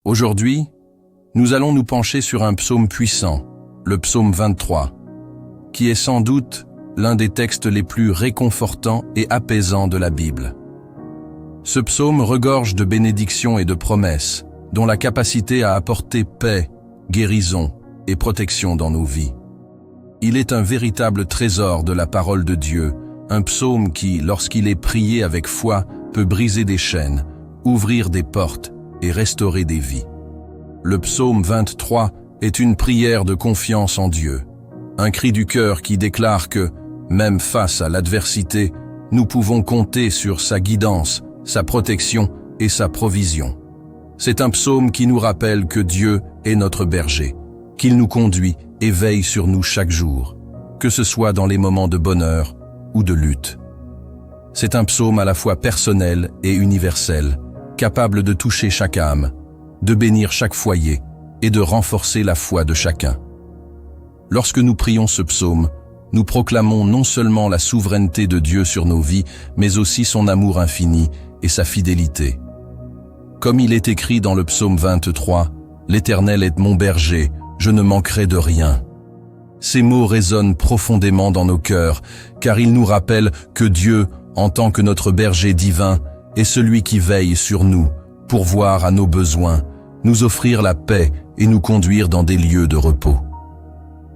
Aujourd'hui, nous allons nous pencher sur un psaume puissant, le psaume 23, qui est sans doute l'un des textes les plus réconfortants et apaisants de la Bible. Ce psaume regorge de bénédictions et de promesses, dont la capacité à apporter paix, guérison et protection dans nos vies. Il est un véritable trésor de la parole de Dieu, un psaume qui, lorsqu'il est prié avec foi, peut briser des chaînes, ouvrir des portes et restaurer des vies. Le psaume 23 est une prière de confiance en Dieu, un cri du cœur qui déclare que, même face à l'adversité, nous pouvons compter sur sa guidance, sa protection et sa provision. C'est un psaume qui nous rappelle que Dieu est notre berger, qu'il nous conduit et veille sur nous chaque jour, que ce soit dans les moments de bonheur ou de lutte. C'est un psaume à la fois personnel et universel, capable de toucher chaque âme, de bénir chaque foyer et de renforcer la foi de chacun. Lorsque nous prions ce psaume, nous proclamons non seulement la souveraineté de Dieu sur nos vies, mais aussi son amour infini et sa fidélité. Comme il est écrit dans le psaume 23, « L'Éternel est mon berger, je ne manquerai de rien ». Ces mots résonnent profondément dans nos cœurs, car ils nous rappellent que Dieu, en tant que notre berger divin, est celui qui veille sur nous, pourvoir à nos besoins, nous offrir la paix et nous conduire dans des lieux de repos.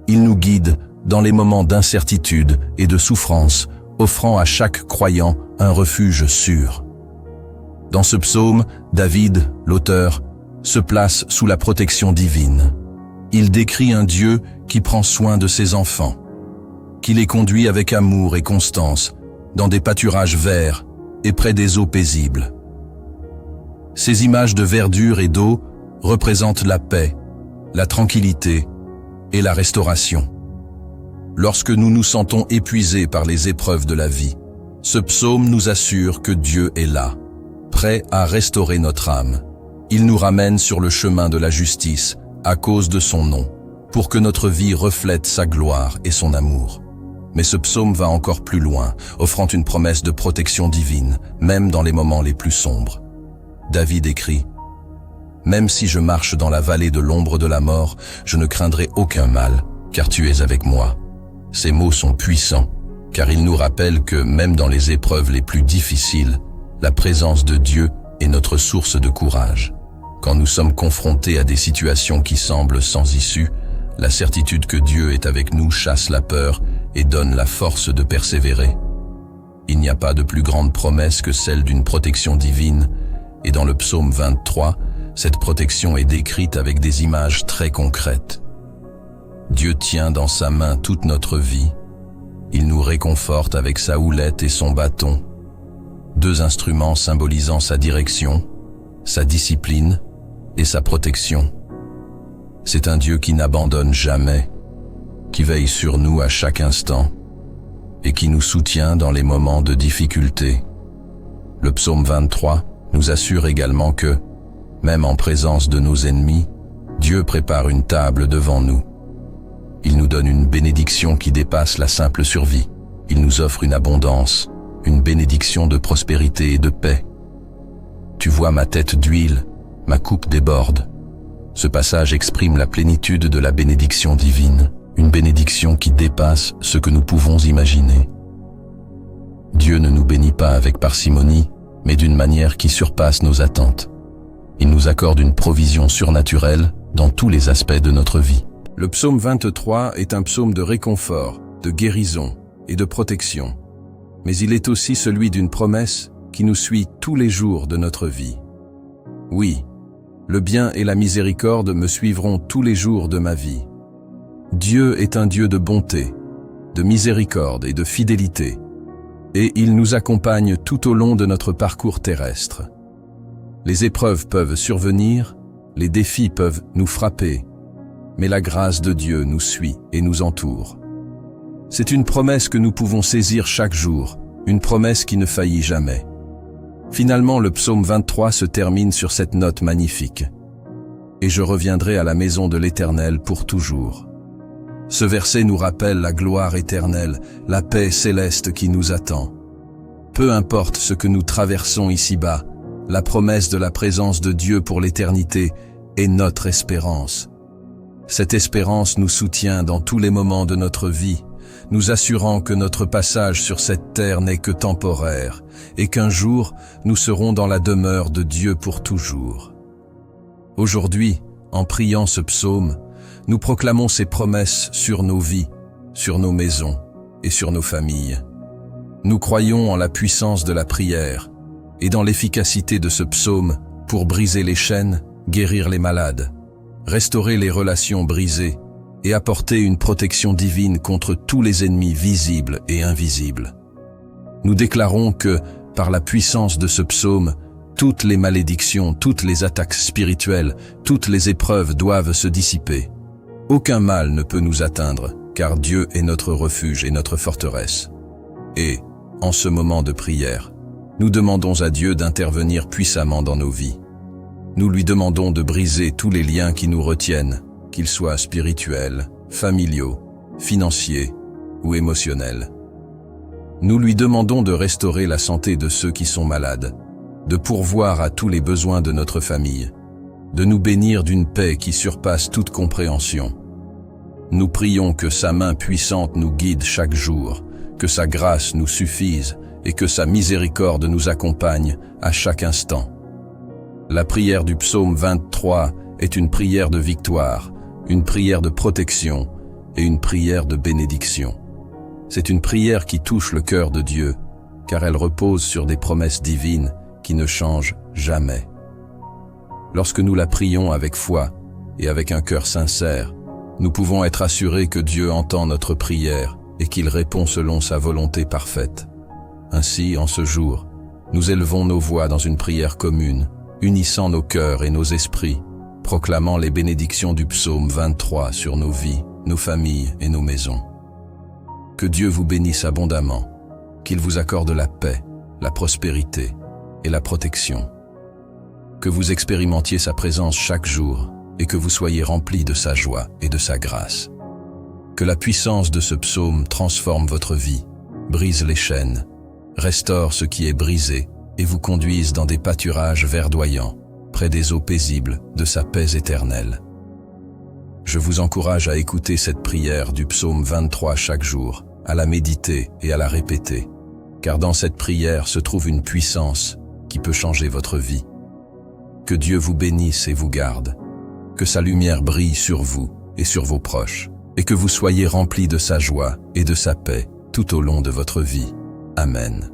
Il nous guide dans les moments d'incertitude et de souffrance, offrant à chaque croyant un refuge sûr. Dans ce psaume, David, l'auteur, se place sous la protection divine. Il décrit un Dieu qui prend soin de ses enfants, qui les conduit avec amour et constance dans des pâturages verts et près des eaux paisibles. Ces images de verdure et d'eau représentent la paix, la tranquillité et la restauration. Lorsque nous nous sentons épuisés par les épreuves de la vie, ce psaume nous assure que Dieu est là, prêt à restaurer notre âme. Il nous ramène sur le chemin de la justice à cause de son nom, pour que notre vie reflète sa gloire et son amour. Mais ce psaume va encore plus loin, offrant une promesse de protection divine, même dans les moments les plus sombres. David écrit « Même si je marche dans la vallée de l'ombre de la mort, je ne craindrai aucun mal, car tu es avec moi. » Ces mots sont puissants, car ils nous rappellent que même dans les épreuves les plus difficiles, la présence de Dieu est notre source de courage. Quand nous sommes confrontés à des situations qui semblent sans issue, la certitude que Dieu est avec nous chasse la peur et donne la force de persévérer. Il n'y a pas de plus grande promesse que celle d'une protection divine, et dans le psaume 23, cette protection est décrite avec des images très concrètes. Dieu tient dans sa main toute notre vie. Il nous réconforte avec sa houlette et son bâton, deux instruments symbolisant sa direction, sa discipline et sa protection. C'est un Dieu qui n'abandonne jamais, qui veille sur nous à chaque instant et qui nous soutient dans les moments de difficulté. Le psaume 23 nous assure également que, même en présence de nos ennemis, Dieu prépare une table devant nous. Il nous donne une bénédiction qui dépasse la simple survie. Il nous offre une abondance, une bénédiction de prospérité et de paix. Tu vois ma tête d'huile, ma coupe déborde. Ce passage exprime la plénitude de la bénédiction divine, une bénédiction qui dépasse ce que nous pouvons imaginer. Dieu ne nous bénit pas avec parcimonie, mais d'une manière qui surpasse nos attentes. Il nous accorde une provision surnaturelle dans tous les aspects de notre vie. Le psaume 23 est un psaume de réconfort, de guérison et de protection. Mais il est aussi celui d'une promesse qui nous suit tous les jours de notre vie. Oui, le bien et la miséricorde me suivront tous les jours de ma vie. Dieu est un Dieu de bonté, de miséricorde et de fidélité, et il nous accompagne tout au long de notre parcours terrestre. Les épreuves peuvent survenir, les défis peuvent nous frapper, mais la grâce de Dieu nous suit et nous entoure. C'est une promesse que nous pouvons saisir chaque jour, une promesse qui ne faillit jamais. Finalement, le psaume 23 se termine sur cette note magnifique. « Et je reviendrai à la maison de l'Éternel pour toujours. » Ce verset nous rappelle la gloire éternelle, la paix céleste qui nous attend. Peu importe ce que nous traversons ici-bas, la promesse de la présence de Dieu pour l'éternité est notre espérance. Cette espérance nous soutient dans tous les moments de notre vie, nous assurant que notre passage sur cette terre n'est que temporaire et qu'un jour, nous serons dans la demeure de Dieu pour toujours. Aujourd'hui, en priant ce psaume, nous proclamons ces promesses sur nos vies, sur nos maisons et sur nos familles. Nous croyons en la puissance de la prière et dans l'efficacité de ce psaume pour briser les chaînes, guérir les malades, restaurer les relations brisées et apporter une protection divine contre tous les ennemis visibles et invisibles. Nous déclarons que, par la puissance de ce psaume, toutes les malédictions, toutes les attaques spirituelles, toutes les épreuves doivent se dissiper. Aucun mal ne peut nous atteindre, car Dieu est notre refuge et notre forteresse. Et, en ce moment de prière, nous demandons à Dieu d'intervenir puissamment dans nos vies. Nous lui demandons de briser tous les liens qui nous retiennent, qu'ils soient spirituels, familiaux, financiers ou émotionnels. Nous lui demandons de restaurer la santé de ceux qui sont malades, de pourvoir à tous les besoins de notre famille, de nous bénir d'une paix qui surpasse toute compréhension. Nous prions que sa main puissante nous guide chaque jour, que sa grâce nous suffise et que sa miséricorde nous accompagne à chaque instant. La prière du psaume 23 est une prière de victoire, une prière de protection et une prière de bénédiction. C'est une prière qui touche le cœur de Dieu, car elle repose sur des promesses divines qui ne changent jamais. Lorsque nous la prions avec foi et avec un cœur sincère, nous pouvons être assurés que Dieu entend notre prière et qu'il répond selon sa volonté parfaite. Ainsi, en ce jour, nous élevons nos voix dans une prière commune, unissant nos cœurs et nos esprits, proclamant les bénédictions du psaume 23 sur nos vies, nos familles et nos maisons. Que Dieu vous bénisse abondamment, qu'il vous accorde la paix, la prospérité et la protection. Que vous expérimentiez sa présence chaque jour et que vous soyez remplis de sa joie et de sa grâce. Que la puissance de ce psaume transforme votre vie, brise les chaînes, restaure ce qui est brisé et vous conduise dans des pâturages verdoyants, près des eaux paisibles de sa paix éternelle. Je vous encourage à écouter cette prière du psaume 23 chaque jour, à la méditer et à la répéter, car dans cette prière se trouve une puissance qui peut changer votre vie. Que Dieu vous bénisse et vous garde, que sa lumière brille sur vous et sur vos proches, et que vous soyez remplis de sa joie et de sa paix tout au long de votre vie. Amen.